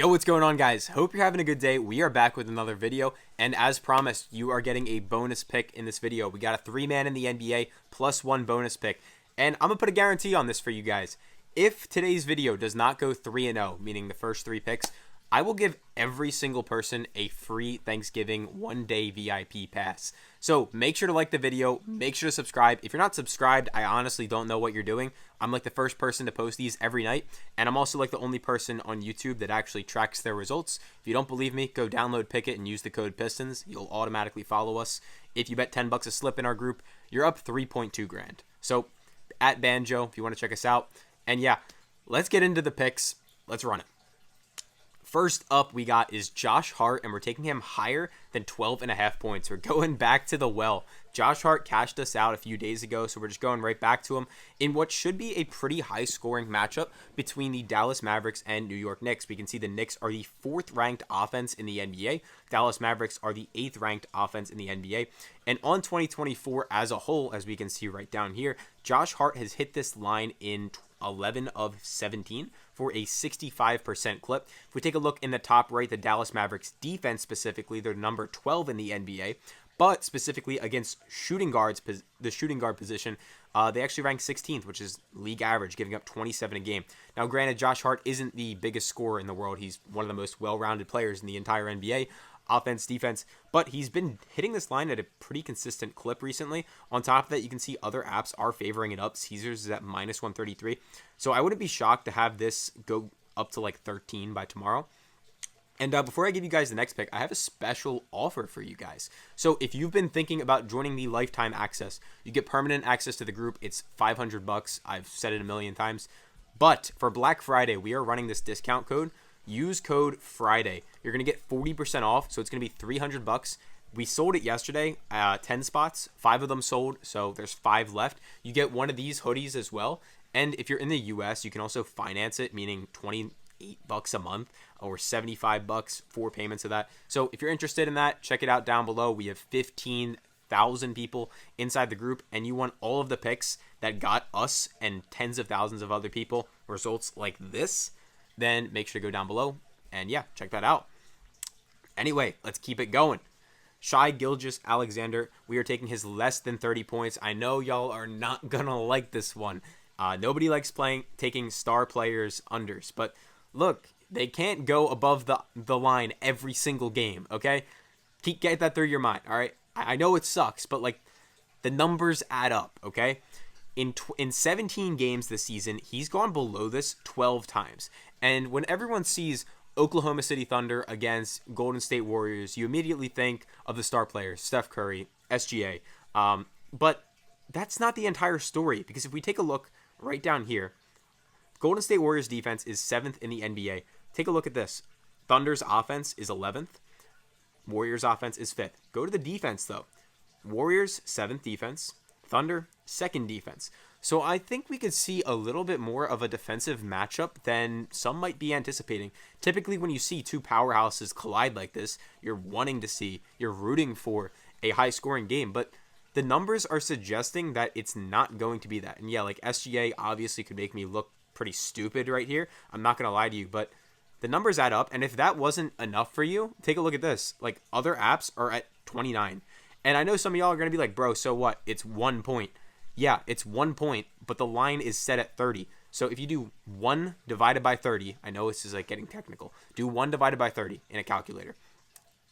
Yo, what's going on, guys? Hope you're having a good day. We are back with another video, and as promised, you are getting a bonus pick in this video. We got a 3-man in the NBA plus 1 bonus pick, and I'm gonna put a guarantee on this for you guys. If today's video does not go 3-0, meaning the first 3 picks, I will give every single person a free Thanksgiving 1-day VIP pass. So make sure to like the video, make sure to subscribe. If you're not subscribed, I honestly don't know what you're doing. I'm like the first person to post these every night, and I'm also like the only person on YouTube that actually tracks their results. If you don't believe me, go download Pikkit and use the code PISTONS. You'll automatically follow us. If you bet 10 bucks a slip in our group, you're up 3.2 grand. So at Banjo, if you want to check us out. And yeah, let's get into the picks. Let's run it. First up we got is Josh Hart, and we're taking him higher than 12.5 points. We're going back to the well. Josh Hart cashed us out a few days ago, so we're just going right back to him in what should be a pretty high-scoring matchup between the Dallas Mavericks and New York Knicks. We can see the Knicks are the 4th-ranked offense in the NBA. Dallas Mavericks are the 8th-ranked offense in the NBA. And on 2024 as a whole, as we can see right down here, Josh Hart has hit this line in 11 of 17 for a 65% clip. If we take a look in the top right, the Dallas Mavericks defense specifically, they're number 12 in the NBA, but specifically against shooting guards, the shooting guard position, they actually rank 16th, which is league average, giving up 27 a game. Now, granted, Josh Hart isn't the biggest scorer in the world. He's one of the most well-rounded players in the entire NBA, offense, defense, but he's been hitting this line at a pretty consistent clip recently. On top of that, you can see other apps are favoring it up. Caesars is at minus 133. So I wouldn't be shocked to have this go up to like 13 by tomorrow. And before I give you guys the next pick, I have a special offer for you guys. So if you've been thinking about joining the lifetime access, you get permanent access to the group. It's $500. I've said it a million times. But for Black Friday, we are running this discount code. Use code Friday. You're going to get 40% off, so it's going to be $300. We sold it yesterday, 10 spots. 5 of them sold, so there's 5 left. You get one of these hoodies as well. And if you're in the US, you can also finance it, meaning $28 a month or $75, 4 payments of that. So if you're interested in that, check it out down below. We have 15,000 people inside the group, and you want all of the picks that got us and tens of thousands of other people results like this, then make sure to go down below and yeah, check that out. Anyway, let's keep it going. Shai Gilgeous-Alexander, we are taking his less than 30 points. I know y'all are not gonna like this one. Nobody likes taking star players unders, but look, they can't go above the line every single game, okay? Get that through your mind, all right? I know it sucks, but like the numbers add up, okay? In 17 games this season, he's gone below this 12 times. And when everyone sees Oklahoma City Thunder against Golden State Warriors, you immediately think of the star players, Steph Curry, SGA. But that's not the entire story, because if we take a look right down here, Golden State Warriors defense is 7th in the NBA. Take a look at this. Thunder's offense is 11th. Warriors offense is 5th. Go to the defense, though. Warriors, 7th defense. Thunder, 2nd defense. So I think we could see a little bit more of a defensive matchup than some might be anticipating. Typically, when you see 2 powerhouses collide like this, you're rooting for a high-scoring game. But the numbers are suggesting that it's not going to be that. And yeah, like SGA obviously could make me look pretty stupid right here. I'm not going to lie to you, but the numbers add up. And if that wasn't enough for you, take a look at this. Like, other apps are at 29. And I know some of y'all are going to be like, bro, so what? It's 1 point. Yeah, it's 1 point, but the line is set at 30. So if you do 1 divided by 30, I know this is like getting technical. Do 1 divided by 30 in a calculator.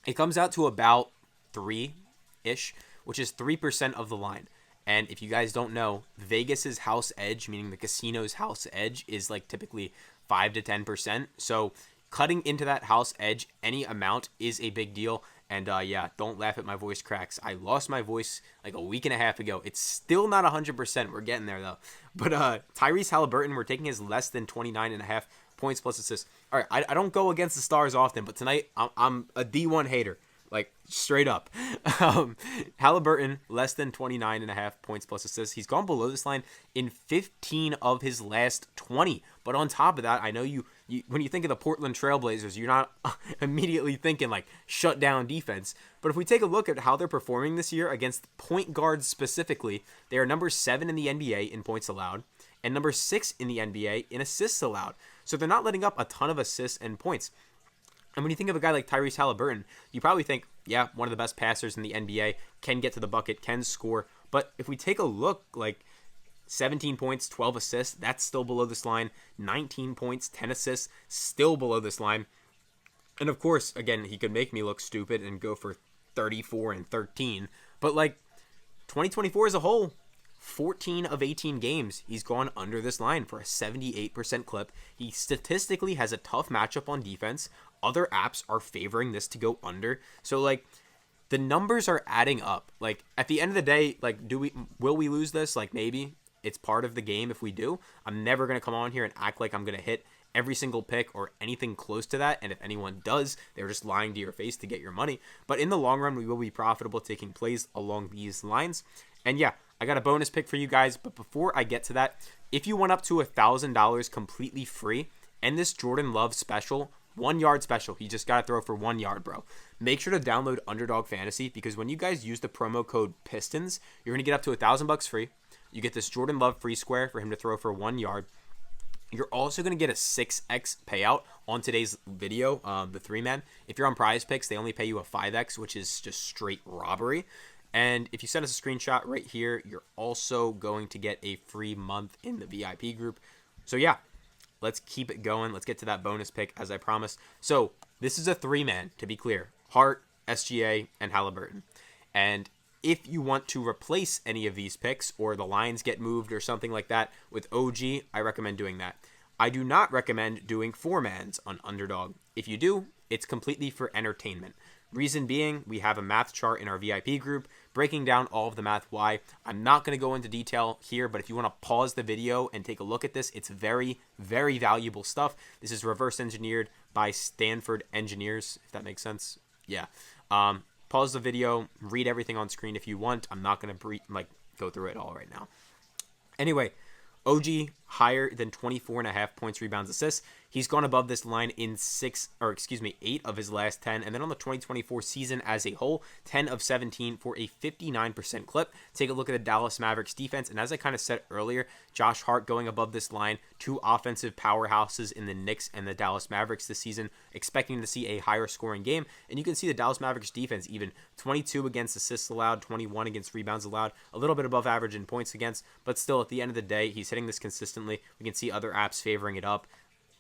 It comes out to about 3-ish, which is 3% of the line. And if you guys don't know, Vegas's house edge, meaning the casino's house edge, is like typically 5 to 10%. So cutting into that house edge any amount is a big deal. And yeah, don't laugh at my voice cracks. I lost my voice like a week and a half ago. It's still not 100%. We're getting there, though. But Tyrese Haliburton, we're taking his less than 29.5 points plus assists. All right, I don't go against the stars often, but tonight I'm a D1 hater. Like, straight up. Haliburton, less than 29.5 points plus assists. He's gone below this line in 15 of his last 20. But on top of that, I know you when you think of the Portland Trailblazers, you're not immediately thinking, like, shut down defense. But if we take a look at how they're performing this year against point guards specifically, they are number 7 in the NBA in points allowed and number 6 in the NBA in assists allowed. So they're not letting up a ton of assists and points. And when you think of a guy like Tyrese Haliburton, you probably think, yeah, one of the best passers in the NBA, can get to the bucket, can score. But if we take a look, like 17 points, 12 assists, that's still below this line. 19 points, 10 assists, still below this line. And of course, again, he could make me look stupid and go for 34 and 13. But like 2024 as a whole, 14 of 18 games, he's gone under this line for a 78% clip. He statistically has a tough matchup on defense. Other apps are favoring this to go under. So like the numbers are adding up. Like at the end of the day, like will we lose this? Like maybe it's part of the game if we do. I'm never going to come on here and act like I'm going to hit every single pick or anything close to that. And if anyone does, they're just lying to your face to get your money. But in the long run, we will be profitable taking plays along these lines. And yeah, I got a bonus pick for you guys. But before I get to that, if you went up to $1,000 completely free and this Jordan Love special, 1 yard special, you just got to throw for 1 yard, bro. Make sure to download Underdog Fantasy, because when you guys use the promo code PISTONS, you're going to get up to $1,000 free. You get this Jordan Love free square for him to throw for 1 yard. You're also going to get a 6x payout on today's video, the 3-man. If you're on PrizePicks, they only pay you a 5x, which is just straight robbery. And if you send us a screenshot right here, you're also going to get a free month in the VIP group. So yeah, let's keep it going. Let's get to that bonus pick as I promised. So this is a 3-man, to be clear. Hart, SGA, and Haliburton. And if you want to replace any of these picks or the lines get moved or something like that with OG, I recommend doing that. I do not recommend doing 4-mans on Underdog. If you do, it's completely for entertainment. Reason being, we have a math chart in our VIP group breaking down all of the math why. I'm not going to go into detail here, but if you want to pause the video and take a look at this, it's very, very valuable stuff. This is reverse engineered by Stanford engineers, if that makes sense. Yeah. Pause the video, read everything on screen if you want. I'm not going to go through it all right now. Anyway, OG higher than 24.5 points, rebounds, assists. He's gone above this line in 8 of his last 10. And then on the 2024 season as a whole, 10 of 17 for a 59% clip. Take a look at the Dallas Mavericks defense. And as I kind of said earlier, Josh Hart going above this line. 2 offensive powerhouses in the Knicks and the Dallas Mavericks this season, expecting to see a higher scoring game. And you can see the Dallas Mavericks defense even 22 against assists allowed, 21 against rebounds allowed, a little bit above average in points against, but still at the end of the day, he's hitting this consistently. We can see other apps favoring it up.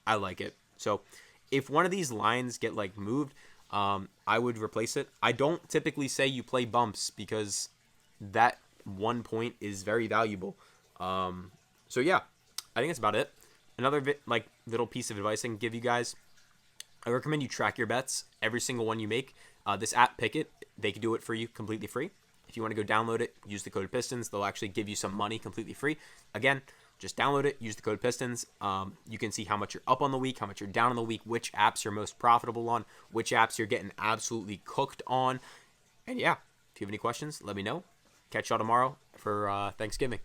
I like it. So if one of these lines get moved, I would replace it. I don't typically say you play bumps because that 1 point is very valuable. So yeah, I think that's about it. Another little piece of advice I can give you guys. I recommend you track your bets, every single one you make. This app Pikkit, they can do it for you completely free. If you want to go download it, use the code PISTONS. They'll actually give you some money completely free. Again, just download it, use the code PISTONS. You can see how much you're up on the week, how much you're down on the week, which apps you're most profitable on, which apps you're getting absolutely cooked on. And yeah, if you have any questions, let me know. Catch y'all tomorrow for Thanksgiving.